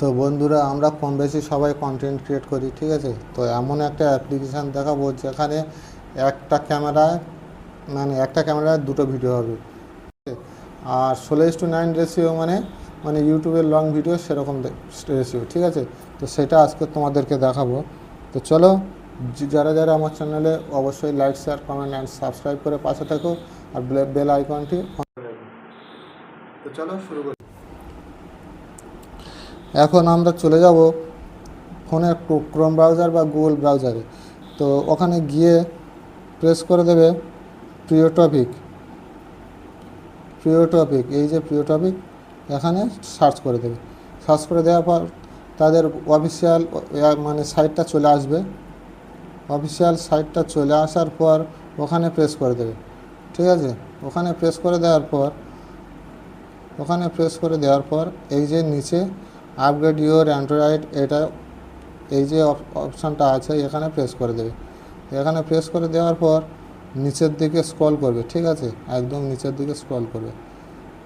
তো বন্ধুরা, আমরা কম বেশি সবাই কন্টেন্ট ক্রিয়েট করি, ঠিক আছে। তো এমন একটা অ্যাপ্লিকেশান দেখাবো যেখানে একটা ক্যামেরায় একটা ক্যামেরায় দুটো ভিডিও হবে, আর 16:9 রেশিও, মানে ইউটিউবের লং ভিডিও সেরকম রেশিও, ঠিক আছে। তো সেটা আজকে তোমাদেরকে দেখাবো। তো চলো, যারা যারা আমার চ্যানেলে অবশ্যই like, share, comment and subscribe করে পাশে থাকো, আর বেল আইকনটি অন করে রাখো। তো চলো শুরু করি। এখন আমরা চলে যাব ফোনের ক্রোম ব্রাউজার বা গুগল ব্রাউজারে। তো ওখানে গিয়ে প্রেস করে দেবে প্রিয় টপিক, এই যে প্রিয় টপিক, এখানে সার্চ করে দেবে। সার্চ করে দেওয়ার পর তাদের অফিসিয়াল সাইটটা চলে আসবে। অফিসিয়াল সাইটটা চলে আসার পর ওখানে প্রেস করে দেবে, ঠিক আছে। ওখানে প্রেস করে দেওয়ার পর এই যে নিচে আপগ্রেড ইউর অ্যান্ড্রয়েড, এটা এই যে অপশানটা আছে এখানে প্রেস করে দেবে। এখানে প্রেস করে দেওয়ার পর নিচের দিকে স্ক্রল করবে, ঠিক আছে। একদম নিচের দিকে স্ক্রল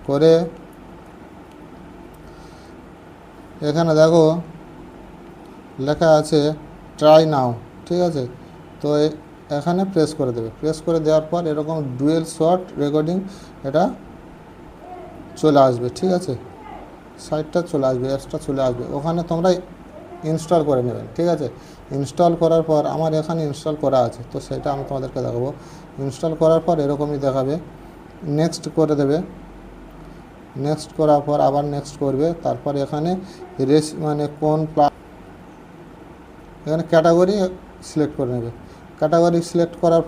করে এখানে দেখো লেখা আছে ট্রাই নাও, ঠিক আছে। তো এখানে প্রেস করে দেবে। প্রেস করে দেওয়ার পর এরকম ডুয়েল শট রেকর্ডিং এটা চলে আসবে, ঠিক আছে। সাইটটা চলে আসবে, অ্যাপসটা চলে আসবে। ওখানে তোমরা ইনস্টল করে নেবেন, ঠিক আছে। ইনস্টল করার পর আমার এখানে ইনস্টল করা আছে, তো সেটা আমি তোমাদেরকে দেখাবো। ইনস্টল করার পর এরকমই দেখাবে। নেক্সট করে দেবে। নেক্সট করার পর আবার নেক্সট করবে। তারপর এখানে কোন এখানে ক্যাটাগরি সিলেক্ট করে নেবে। ক্যাটাগরি সিলেক্ট করার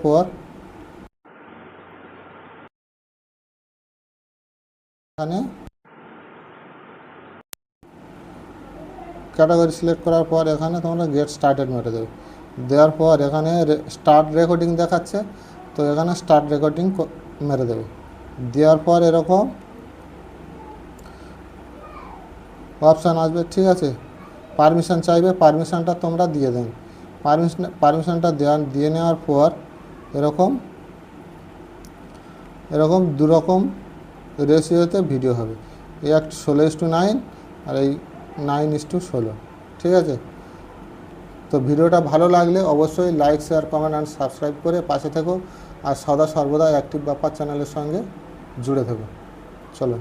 পর এখানে তোমরা গেট স্টার্টেড মেরে দেবে। দেওয়ার পর এখানে স্টার্ট রেকর্ডিং দেখাচ্ছে, তো এখানে স্টার্ট রেকর্ডিং মেরে দেবে। দেওয়ার পর এরকম অপশান আসবে, ঠিক আছে। পারমিশন চাইবে, পারমিশনটা তোমরা দিয়ে দেন। পারমিশনটা দিয়ে নেওয়ার পর এরকম দুরকম রেশিওতে ভিডিও হবে। এই একটা 16:9 আর এই 9:16, ঠিক আছে। তো ভিডিওটা ভালো লাগলে অবশ্যই like, share, comment and subscribe করে পাশে থেকো, আর সদা সর্বদা অ্যাক্টিভ ব্যাপার চ্যানেলের সঙ্গে জুড়ে থেকো। চলো।